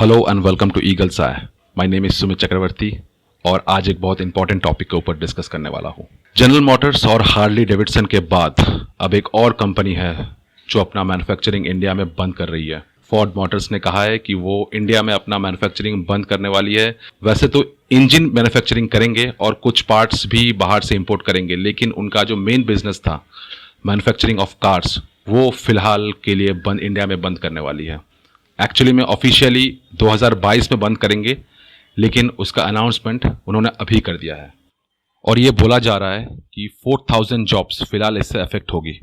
Hello and welcome to eagle's eye. My name is Sumit Chakraborty और आज एक बहुत इंपॉर्टेंट टॉपिक के ऊपर डिस्कस करने वाला हूँ। जनरल मोटर्स और हार्ली डेविडसन के बाद अब एक और कंपनी है जो अपना मैन्युफैक्चरिंग इंडिया में बंद कर रही है। फोर्ड मोटर्स ने कहा है कि वो इंडिया में अपना मैन्युफैक्चरिंग बंद करने वाली है। वैसे तो इंजन मैन्युफैक्चरिंग करेंगे और कुछ पार्ट्स भी बाहर से इंपोर्ट करेंगे, लेकिन उनका जो मेन बिजनेस था मैन्युफैक्चरिंग ऑफ कार्स वो फिलहाल के लिए इंडिया में बंद करने वाली है। एक्चुअली में ऑफिशियली 2022 में बंद करेंगे, लेकिन उसका अनाउंसमेंट उन्होंने अभी कर दिया है और ये बोला जा रहा है कि 4000 जॉब्स फिलहाल इससे अफेक्ट होगी।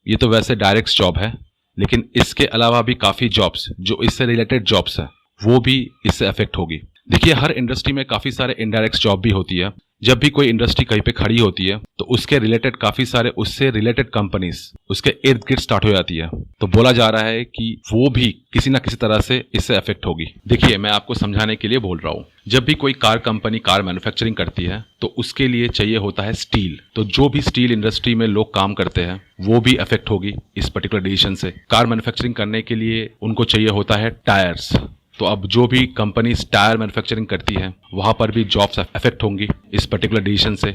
ये तो वैसे डायरेक्ट जॉब है, लेकिन इसके अलावा भी काफ़ी जॉब्स जो इससे रिलेटेड जॉब्स है वो भी इससे अफेक्ट होगी। देखिए, हर इंडस्ट्री में काफ़ी सारे इनडायरेक्ट जॉब भी होती है। जब भी कोई इंडस्ट्री कहीं पे खड़ी होती है तो उसके रिलेटेड काफ़ी सारे उससे रिलेटेड कंपनीज उसके इर्द गिर्द स्टार्ट हो जाती है। तो बोला जा रहा है कि वो भी किसी ना किसी तरह से इससे अफेक्ट होगी। देखिए, मैं आपको समझाने के लिए बोल रहा हूँ। जब भी कोई कार कंपनी कार मैन्युफैक्चरिंग करती है तो उसके लिए चाहिए होता है स्टील। तो जो भी स्टील इंडस्ट्री में लोग काम करते हैं वो भी अफेक्ट होगी इस पर्टिकुलर डिसीजन से। कार मैन्युफैक्चरिंग करने के लिए उनको चाहिए होता है टायर्स। तो अब जो भी कंपनीज टायर मैन्युफैक्चरिंग करती है वहाँ पर भी जॉब्स अफेक्ट होंगी इस पर्टिकुलर डिसीजन से।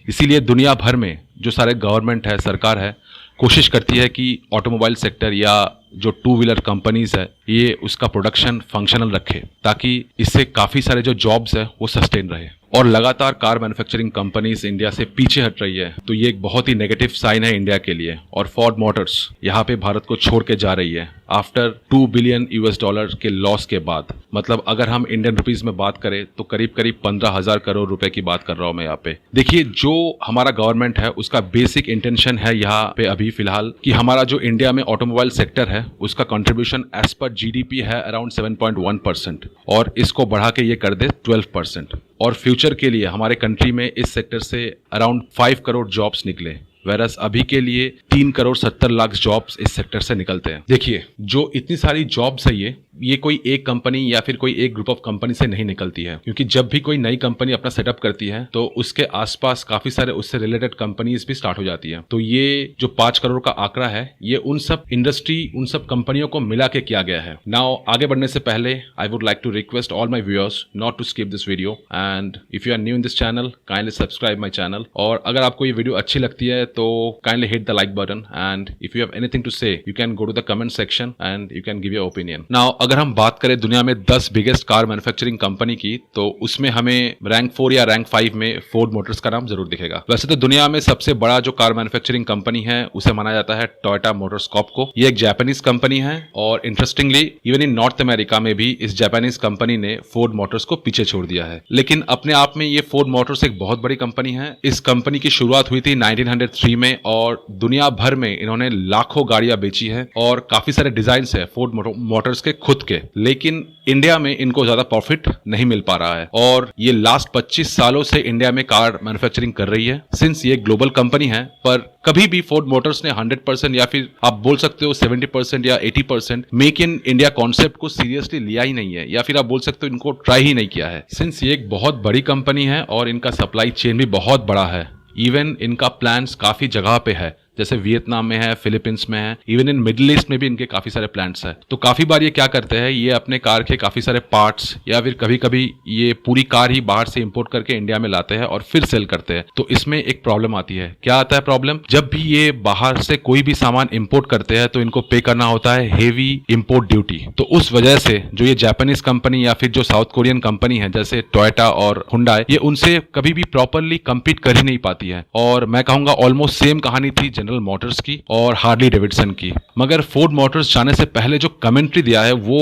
इसीलिए दुनिया भर में जो सारे गवर्नमेंट है, सरकार है, कोशिश करती है कि ऑटोमोबाइल सेक्टर या जो टू व्हीलर कंपनीज है ये उसका प्रोडक्शन फंक्शनल रखे, ताकि इससे काफ़ी सारे जो जॉब्स है वो सस्टेन रहे। और लगातार कार मैन्युफैक्चरिंग कंपनीज इंडिया से पीछे हट रही है, तो ये एक बहुत ही नेगेटिव साइन है इंडिया के लिए। और फोर्ड मोटर्स यहाँ पे भारत को छोड़ के जा रही है आफ्टर $2 बिलियन के लॉस के बाद। मतलब अगर हम इंडियन रुपीज में बात करें तो करीब करीब 15,000 करोड़ रुपए की बात कर रहा हूँ मैं यहाँ पे। देखिए, जो हमारा गवर्नमेंट है उसका बेसिक इंटेंशन है यहाँ पे अभी फिलहाल कि हमारा जो इंडिया में ऑटोमोबाइल सेक्टर है उसका कंट्रीब्यूशन एज पर GDP है अराउंड 7.1% और इसको बढ़ा के ये कर दे 12%। और फ्यूचर के लिए हमारे कंट्री में इस सेक्टर से अराउंड 5 करोड़ जॉब्स निकले, वेरस अभी के लिए 3,70,00,000 जॉब्स इस सेक्टर से निकलते हैं। देखिए, जो इतनी सारी जॉब्स है ये कोई एक कंपनी या फिर कोई एक ग्रुप ऑफ कंपनी से नहीं निकलती है, क्योंकि जब भी कोई नई कंपनी अपना सेटअप करती है तो उसके आसपास काफी सारे उससे रिलेटेड कंपनीज भी स्टार्ट हो जाती है। तो ये जो 5 करोड़ का आंकड़ा है ये उन सब इंडस्ट्री, उन सब कंपनियों को मिला के किया गया है। नाउ आगे बढ़ने से पहले I would like to request all my viewers not to skip this video, and if you are new in this channel kindly subscribe my channel. और अगर आपको ये वीडियो अच्छी लगती है तो kindly hit the like button, and if you have anything to say you can go to the comment section and you can give your opinion. Now अगर हम बात करें दुनिया में 10 बिगेस्ट कार मैन्युफैक्चरिंग कंपनी की, तो उसमें हमें रैंक 4 या रैंक 5 में फोर्ड मोटर्स का नाम जरूर दिखेगा। वैसे तो दुनिया में सबसे बड़ा जो कार मैन्युफैक्चरिंग कंपनी है उसे माना जाता है टोयोटा मोटर्स को। ये एक जापानीज कंपनी है और interestingly even in north America में भी इस जापानीज कंपनी ने फोर्ड मोटर्स को पीछे छोड़ दिया है। लेकिन अपने आप में ये फोर्ड मोटर्स एक बहुत बड़ी कंपनी है। इस कंपनी की शुरुआत हुई थी 1903 में और दुनिया भर में इन्होंने लाखों गाड़ियां बेची है और काफी सारे डिजाइन है फोर्ड मोटर्स के खुद के। लेकिन इंडिया में इनको ज्यादा प्रॉफिट नहीं मिल पा रहा है और ये लास्ट 25 सालों से इंडिया में कार मैन्युफैक्चरिंग कर रही है। सिंस ये ग्लोबल कंपनी है, पर कभी भी फोर्ड मोटर्स ने 100% या फिर आप बोल सकते हो 70% या 80% मेक इन इंडिया कॉन्सेप्ट को सीरियसली लिया ही नहीं है, या फिर आप बोल सकते हो इनको ट्राई ही नहीं किया है। सिंस ये एक बहुत बड़ी कंपनी है और इनका सप्लाई चेन भी बहुत बड़ा है, इवन इनका प्लान्स काफी जगह पे है, जैसे वियतनाम में है, फिलीपींस में है, इवन इन मिडिल ईस्ट में भी इनके काफी सारे प्लांट्स हैं। तो काफी बार ये क्या करते हैं, ये अपने कार के काफी सारे पार्ट्स या फिर कभी कभी ये पूरी कार ही बाहर से इंपोर्ट करके इंडिया में लाते हैं और फिर सेल करते हैं। तो इसमें एक प्रॉब्लम आती है। क्या आता है प्रॉब्लम? जब भी ये बाहर से कोई भी सामान इंपोर्ट करते हैं तो इनको पे करना होता है हेवी इंपोर्ट ड्यूटी। तो उस वजह से जो ये जापानीज कंपनी या फिर जो साउथ कोरियन कंपनी है जैसे टोयोटा और हुंडई, ये उनसे कभी भी प्रॉपरली कंपीट कर ही नहीं पाती है। और मैं कहूंगा ऑलमोस्ट सेम कहानी थी जनरल मोटर्स की और हार्ली डेविडसन की। मगर फोर्ड मोटर्स जाने से पहले जो कमेंट्री दिया है वो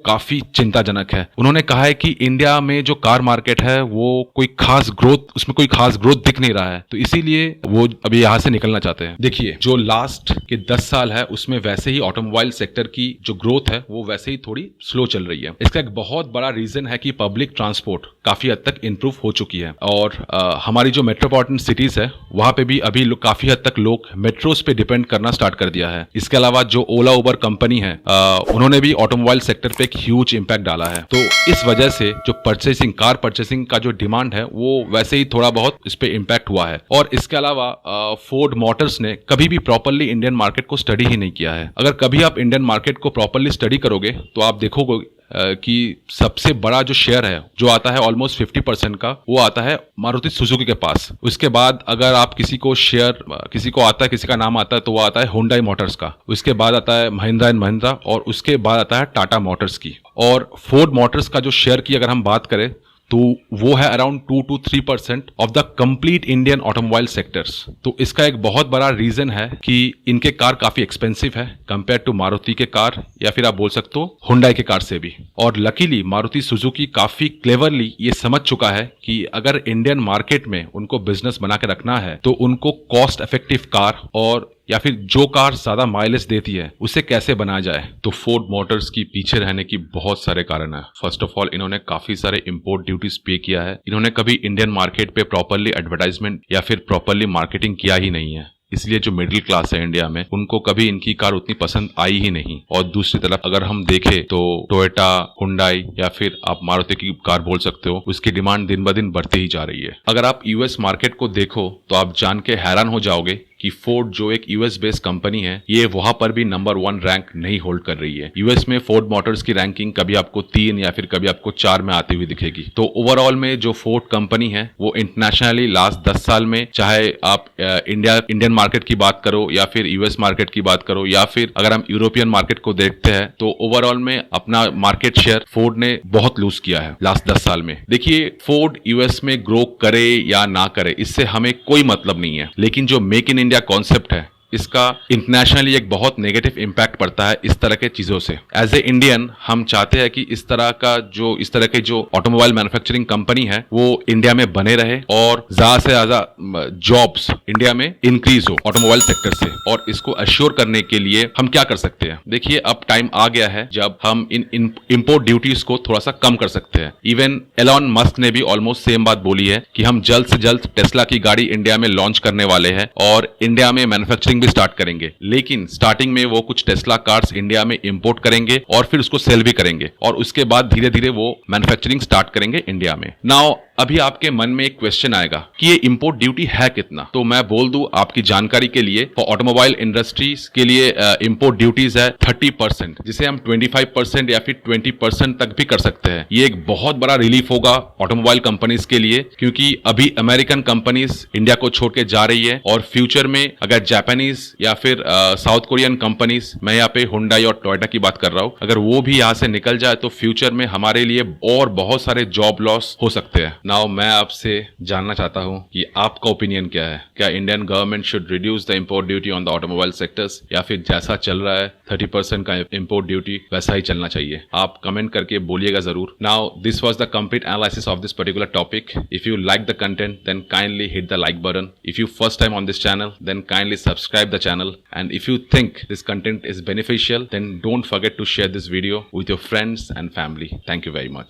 काफी चिंताजनक है। उन्होंने कहा है कि इंडिया में जो कार मार्केट है वो कोई खास ग्रोथ दिख नहीं रहा है, तो इसीलिए वो अभी यहां से निकलना चाहते हैं। देखिए, जो लास्ट के 10 साल है उसमें वैसे ही ऑटोमोबाइल सेक्टर की जो ग्रोथ है वो वैसे ही थोड़ी स्लो चल रही है। इसका एक बहुत बड़ा रीजन है कि पब्लिक ट्रांसपोर्ट काफी हद तक इंप्रूव हो चुकी है और हमारी जो मेट्रोपॉलिटन सिटीज है वहां पे भी अभी काफी हद तक लोग मेट्रोस पे डिपेंड करना स्टार्ट कर दिया है। इसके अलावा जो ओला उबर कंपनी है उन्होंने भी ऑटोमोबाइल सेक्टर पे एक ह्यूज इंपैक्ट डाला है। तो इस वजह से जो कार परचेसिंग का जो डिमांड है वो वैसे ही थोड़ा बहुत इस पे इंपैक्ट हुआ है। और इसके अलावा फोर्ड मोटर्स ने कभी भी प्रॉपरली इंडियन मार्केट को स्टडी ही नहीं किया है। अगर कभी आप इंडियन मार्केट को प्रॉपरली स्टडी करोगे तो आप देखोगे कि सबसे बड़ा जो शेयर है जो आता है ऑलमोस्ट 50% का, वो आता है मारुति सुजुकी के पास। उसके बाद अगर आप किसी को आता है, किसी का नाम आता है, तो वो आता है हुंडई मोटर्स का। उसके बाद आता है महिंद्रा एंड महिंद्रा, और उसके बाद आता है टाटा मोटर्स की। और फोर्ड मोटर्स का जो शेयर की अगर हम बात करें तो वो है around 2 to 3% of the complete Indian automobile sectors. तो इसका एक बहुत बड़ा रीजन है कि इनके कार काफी एक्सपेंसिव है कंपेयर टू मारुति के कार, या फिर आप बोल सकते हो हुंडई के कार से भी। और लकीली मारुति सुजुकी काफी क्लेवरली ये समझ चुका है कि अगर इंडियन मार्केट में उनको बिजनेस बना के रखना है तो उनको कॉस्ट इफेक्टिव कार और या फिर जो कार ज्यादा माइलेज देती है उसे कैसे बनाया जाए। तो फोर्ड मोटर्स की पीछे रहने की बहुत सारे कारण है। फर्स्ट ऑफ ऑल, इन्होंने काफी सारे इंपोर्ट ड्यूटीज पे किया है। इन्होंने कभी इंडियन मार्केट पे प्रॉपरली एडवर्टाइजमेंट या फिर प्रॉपरली मार्केटिंग किया ही नहीं है, इसलिए जो मिडिल क्लास है इंडिया में उनको कभी इनकी कार उतनी पसंद आई ही नहीं। और दूसरी तरफ अगर हम देखें तो टोयोटा, हुंडई या फिर आप मारुति की कार बोल सकते हो, उसकी डिमांड दिन ब दिन बढ़ती ही जा रही है। अगर आप यूएस मार्केट को देखो तो आप जान के हैरान हो जाओगे कि फोर्ड जो एक यूएस बेस्ड कंपनी है, ये वहां पर भी नंबर 1 रैंक नहीं होल्ड कर रही है। यूएस में फोर्ड मोटर्स की रैंकिंग कभी आपको 3 या फिर कभी आपको 4 में आती हुई दिखेगी। तो ओवरऑल में जो फोर्ड कंपनी है वो इंटरनेशनली लास्ट 10 साल में, चाहे आप इंडियन मार्केट की बात करो या फिर यूएस मार्केट की बात करो या फिर अगर हम यूरोपियन मार्केट को देखते हैं, तो ओवरऑल में अपना मार्केट शेयर फोर्ड ने बहुत लूज किया है लास्ट 10 साल में। देखिए, फोर्ड यूएस में ग्रो करे या ना करे इससे हमें कोई मतलब नहीं है, लेकिन जो मेक इन इंडिया कॉन्सेप्ट है इसका इंटरनेशनली एक बहुत नेगेटिव इंपैक्ट पड़ता है इस तरह के चीजों से। एज ए इंडियन हम चाहते हैं कि इस तरह के जो ऑटोमोबाइल मैन्युफैक्चरिंग कंपनी है वो इंडिया में बने रहे और ज्यादा से ज्यादा जॉब्स इंडिया में इंक्रीज हो ऑटोमोबाइल सेक्टर से। और इसको अश्योर करने के लिए हम क्या कर सकते हैं? देखिए, अब टाइम आ गया है जब हम इन इंपोर्ट ड्यूटीज को थोड़ा सा कम कर सकते हैं। इवन एलॉन मस्क ने भी ऑलमोस्ट सेम बात बोली है कि हम जल्द से जल्द टेस्ला की गाड़ी इंडिया में लॉन्च करने वाले हैं और इंडिया में मैन्युफैक्चरिंग भी स्टार्ट करेंगे। लेकिन स्टार्टिंग में वो कुछ टेस्ला कार्स इंडिया में इंपोर्ट करेंगे और फिर उसको सेल भी करेंगे और उसके बाद धीरे धीरे वो मैन्युफैक्चरिंग स्टार्ट करेंगे इंडिया में। नाउ अभी आपके मन में एक क्वेश्चन आएगा कि ये इंपोर्ट ड्यूटी है कितना? तो मैं बोल दूं आपकी जानकारी के लिए, फॉर ऑटोमोबाइल इंडस्ट्रीज के लिए इंपोर्ट ड्यूटीज है 30%, जिसे हम 25% या फिर 20% तक भी कर सकते हैं। ये एक बहुत बड़ा रिलीफ होगा ऑटोमोबाइल कंपनीज के लिए, क्योंकि अभी अमेरिकन कंपनीज इंडिया को छोड़ के जा रही है और फ्यूचर में अगर जापानीज या फिर साउथ कोरियन कंपनीज, मैं यहाँ पे हुंडई और टोयोटा की बात कर रहा हूँ, अगर वो भी यहाँ से निकल जाए तो फ्यूचर में हमारे लिए और बहुत सारे जॉब लॉस हो सकते हैं। नाउ मैं आपसे जानना चाहता हूं कि आपका ओपिनियन क्या है? क्या Indian government should reduce the import duty on the automobile sectors, या फिर जैसा चल रहा है 30% का इंपोर्ट ड्यूटी वैसा ही चलना चाहिए? आप कमेंट करके बोलिएगा जरूर। Now this was the complete analysis of this particular topic. If you like the content then kindly hit the like button. If you first time on this channel, then kindly subscribe the channel, and if you think this content is beneficial, then don't forget to share this video with your friends and family. Thank you very much.